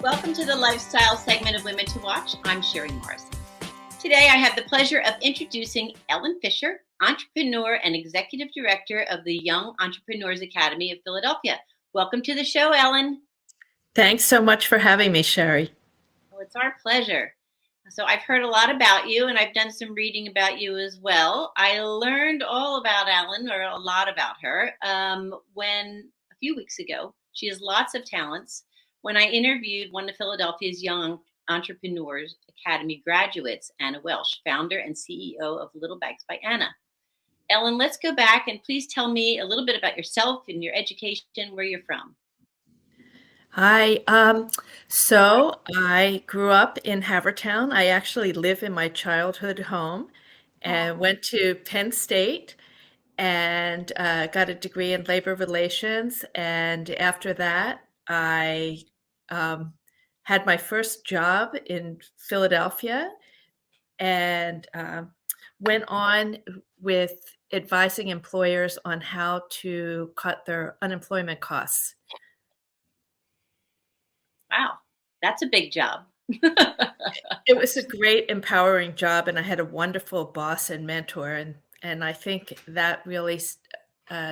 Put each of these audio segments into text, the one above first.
Welcome to the lifestyle segment of Women to Watch. I'm Cheri Morrison. Today, I have the pleasure of introducing Ellen Fisher, entrepreneur and executive director of the Young Entrepreneurs Academy of Philadelphia. Welcome to the show, Ellen. Thanks so much for having me, Cheri. Oh, it's our pleasure. So I've heard a lot about you, and I've done some reading about you as well. I learned all about Ellen, or a lot about her, when a few weeks ago. She has lots of talents. When I interviewed one of Philadelphia's Young Entrepreneurs Academy graduates, Anna Welsh, founder and CEO of Little Bags by Anna. Ellen, let's go back and please tell me a little bit about yourself and your education, where you're from. Hi. So I grew up in Havertown. I actually live in my childhood home and went to Penn State and got a degree in labor relations. And after that, I had my first job in Philadelphia and went on with advising employers on how to cut their unemployment costs. Wow, that's a big job. It was a great, empowering job, and I had a wonderful boss and mentor, and I think that really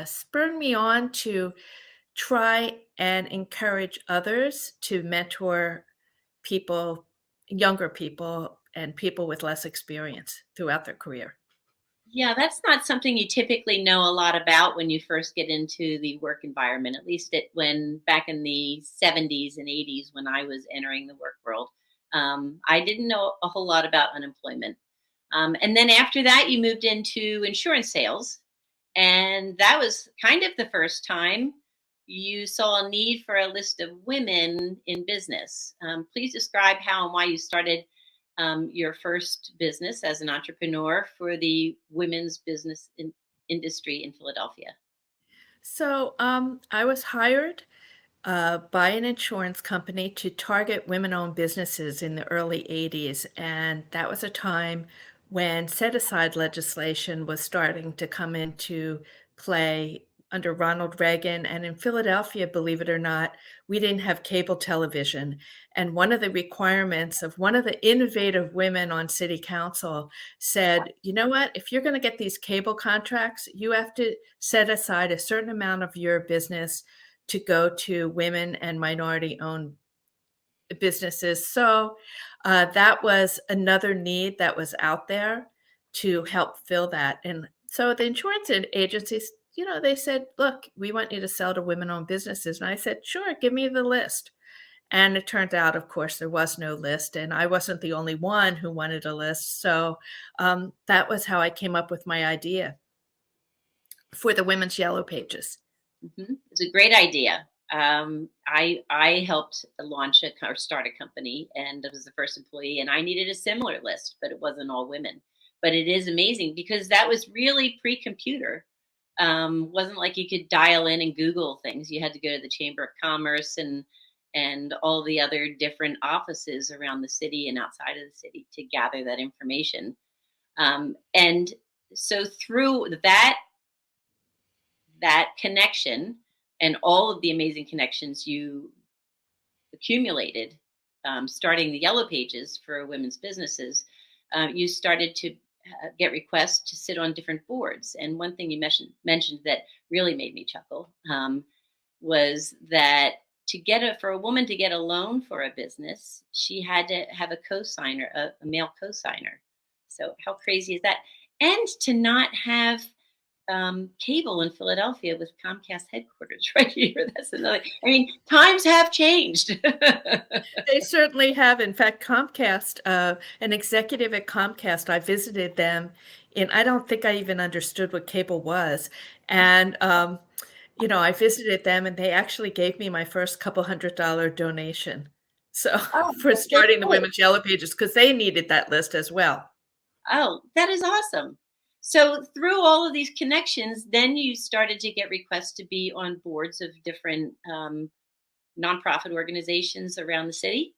spurred me on to try and encourage others to mentor people, younger people, and people with less experience throughout their career. Yeah, that's not something you typically know a lot about when you first get into the work environment, at least when back in the 70s and 80s when I was entering the work world. I didn't know a whole lot about unemployment. And then after that, you moved into insurance sales. And that was kind of the first time you saw a need for a list of women in business. Please describe how and why you started your first business as an entrepreneur for the women's business industry in Philadelphia. So I was hired by an insurance company to target women-owned businesses in the early 80s, and that was a time when set-aside legislation was starting to come into play under Ronald Reagan. And in Philadelphia, believe it or not, we didn't have cable television. And one of the requirements of one of the innovative women on city council said, you know what, if you're going to get these cable contracts, you have to set aside a certain amount of your business to go to women and minority-owned businesses. So that was another need that was out there to help fill that. And so the insurance agencies, they said, look, we want you to sell to women-owned businesses. And I said, sure, give me the list. And it turned out, of course, there was no list. And I wasn't the only one who wanted a list. So that was how I came up with my idea for the Women's Yellow Pages. Mm-hmm. It's a great idea. I helped launch or start a company, and I was the first employee, and I needed a similar list, but it wasn't all women. But it is amazing because that was really pre-computer. Wasn't like you could dial in and Google things. You had to go to the Chamber of Commerce and all the other different offices around the city and outside of the city to gather that information. And so through that connection and all of the amazing connections you accumulated, starting the Yellow Pages for women's businesses, you started to get requests to sit on different boards. And one thing you mentioned that really made me chuckle was that for a woman to get a loan for a business, she had to have a co-signer, a male co-signer. So how crazy is that? And to not have cable in Philadelphia with Comcast headquarters right here. That's another. I mean, times have changed. They certainly have. In fact, Comcast, an executive at Comcast, I visited them, and I don't think I even understood what cable was. And I visited them, and they actually gave me my first couple $100 donation. So for starting the Women's Yellow Pages, because they needed that list as well. Oh, that is awesome. So through all of these connections, then you started to get requests to be on boards of different nonprofit organizations around the city.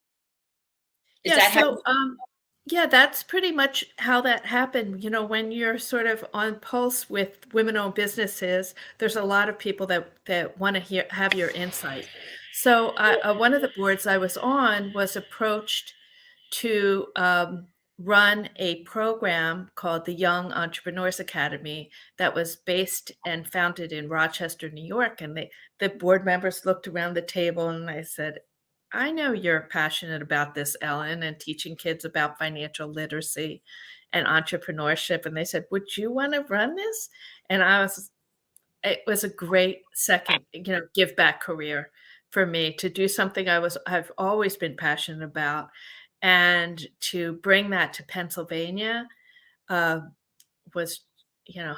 Yeah, that's pretty much how that happened. When you're sort of on pulse with women-owned businesses, there's a lot of people that want to have your insight. So, one of the boards I was on was approached to run a program called the Young Entrepreneurs Academy that was based and founded in Rochester, New York. And the board members looked around the table and I said, I know you're passionate about this, Ellen, and teaching kids about financial literacy and entrepreneurship. And they said, would you want to run this? And it was a great second, give back career for me to do something I've always been passionate about, and to bring that to Pennsylvania uh, was,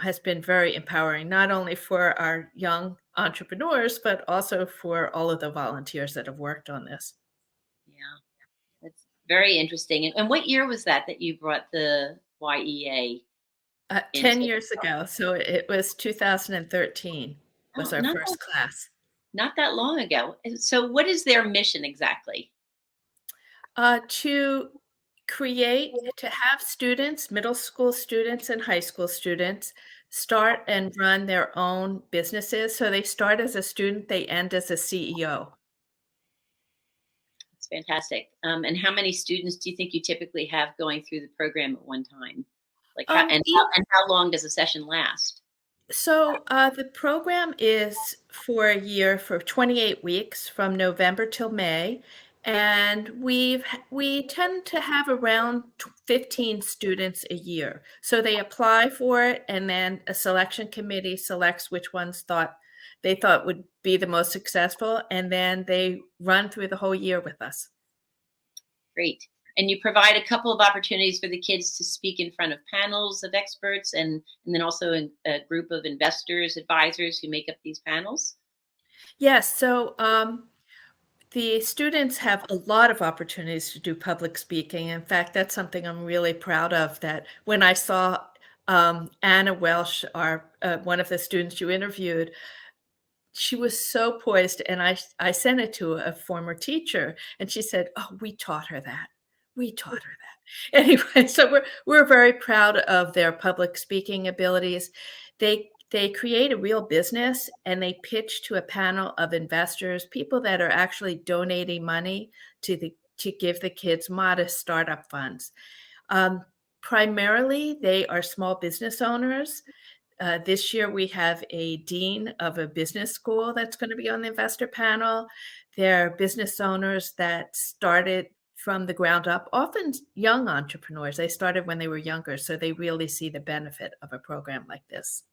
has been very empowering, not only for our young entrepreneurs, but also for all of the volunteers that have worked on this. Yeah, that's very interesting. And what year was that you brought the YEA 10 into? years ago, so it was 2013 was Oh, our first class. not that long ago. And so what is their mission exactly? To to have students, middle school students and high school students, start and run their own businesses. So they start as a student, they end as a CEO. It's fantastic. And how many students do you think you typically have going through the program at one time? Like how, Um, e and how long does a session last? So, the program is for a year for 28 weeks from November till May, and we tend to have around 15 students a year. So they apply for it, and then a selection committee selects which ones they thought would be the most successful, and then they run through the whole year with us. Great. And you provide a couple of opportunities for the kids to speak in front of panels of experts, and then also a group of investors, advisors who make up these panels. Yes, so the students have a lot of opportunities to do public speaking. In fact, that's something I'm really proud of, that when I saw Anna Welsh, one of the students you interviewed, she was so poised, and I sent it to a former teacher, and she said, "Oh, we taught her that. We taught her that." Anyway, so we're very proud of their public speaking abilities. They create a real business, and they pitch to a panel of investors, people that are actually donating money to give the kids modest startup funds. Um, Primarily, they are small business owners. This year, we have a dean of a business school that's going to be on the investor panel. They're business owners that started from the ground up, often young entrepreneurs. They started when they were younger, so they really see the benefit of a program like this.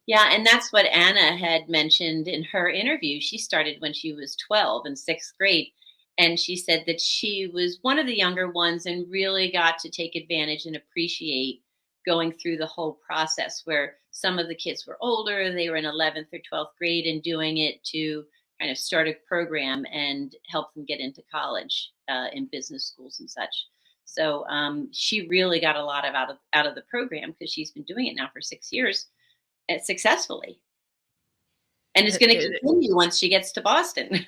Yeah, and that's what Anna had mentioned in her interview. She started when she was 12 in sixth grade. And she said that she was one of the younger ones and really got to take advantage and appreciate going through the whole process, where some of the kids were older, they were in 11th or 12th grade, and doing it to kind of start a program and help them get into college in business schools and such. So she really got a lot out of the program, because she's been doing it now for 6 years successfully, and it's It, going to it, continue once she gets to Boston.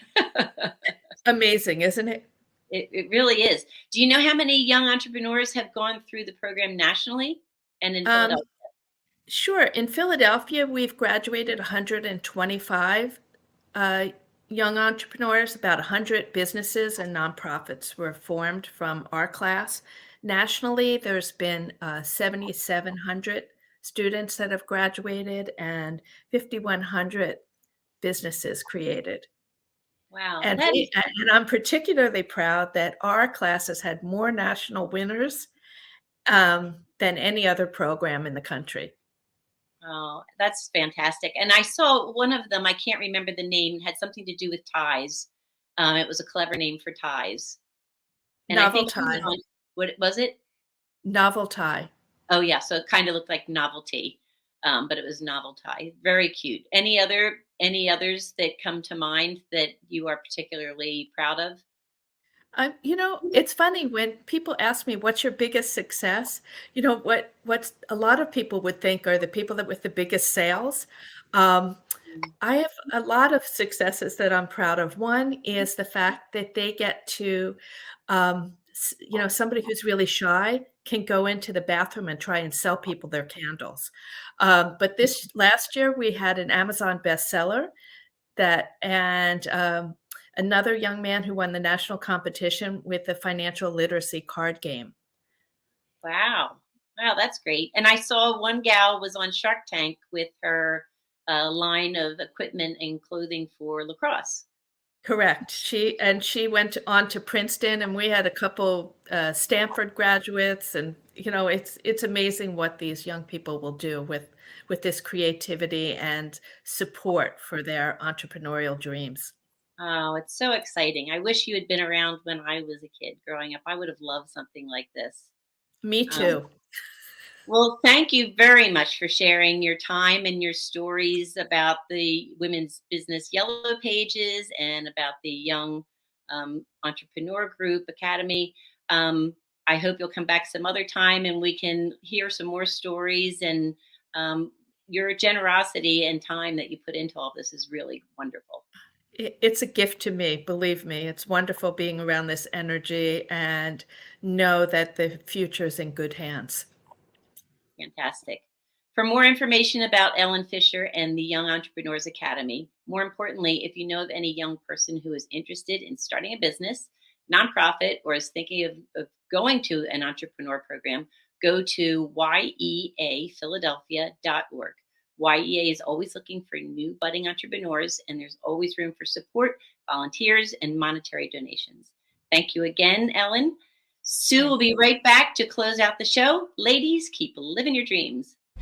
Amazing, isn't it? It really is. Do you know how many young entrepreneurs have gone through the program nationally and in Um, Philadelphia? sure. In Philadelphia, we've graduated 125 uh, young entrepreneurs. About 100 businesses and nonprofits were formed from our class. Nationally, there's been 7,700 students that have graduated and 5,100 businesses created. Wow, And that is. I'm particularly proud that our class has had more national winners than any other program in the country. Oh, that's fantastic. And I saw one of them, I can't remember the name, had something to do with ties. It was a clever name for ties. And I Novel think tie, what was it? novel tie. Oh yeah, so it kind of looked like novelty, but it was novel tie. Very cute. Any others that come to mind that you are particularly proud of? It's funny when people ask me, "What's your biggest success?" What's a lot of people would think are the people that with the biggest sales. Um, Mm. I have a lot of successes that I'm proud of. One is the fact that they get to, somebody who's really shy can go into the bathroom and try and sell people their candles. But this last year, we had an Amazon bestseller that and another young man who won the national competition with the financial literacy card game. Wow. Wow, that's great. And I saw one gal was on Shark Tank with her line of equipment and clothing for lacrosse. Correct. She went on to Princeton, and we had a couple, Stanford graduates, and, it's amazing what these young people will do with this creativity and support for their entrepreneurial dreams. Oh, it's so exciting. I wish you had been around when I was a kid growing up. I would have loved something like this. Me Um, too. well, thank you very much for sharing your time and your stories about the Women's Business Yellow Pages and about the Young Entrepreneur Group Academy. Um, I hope you'll come back some other time and we can hear some more stories. And your generosity and time that you put into all this is really wonderful. It's a gift to me, believe me. It's wonderful being around this energy and know that the future is in good hands. Fantastic. For more information about Ellen Fisher and the Young Entrepreneurs Academy, more importantly, if you know of any young person who is interested in starting a business, nonprofit, or is thinking of going to an entrepreneur program, go to yeaphiladelphia.org. YEA is always looking for new budding entrepreneurs, and there's always room for support, volunteers, and monetary donations. Thank you again, Ellen. Sue will Thank be you. right back to close out the show. Ladies, keep living your dreams.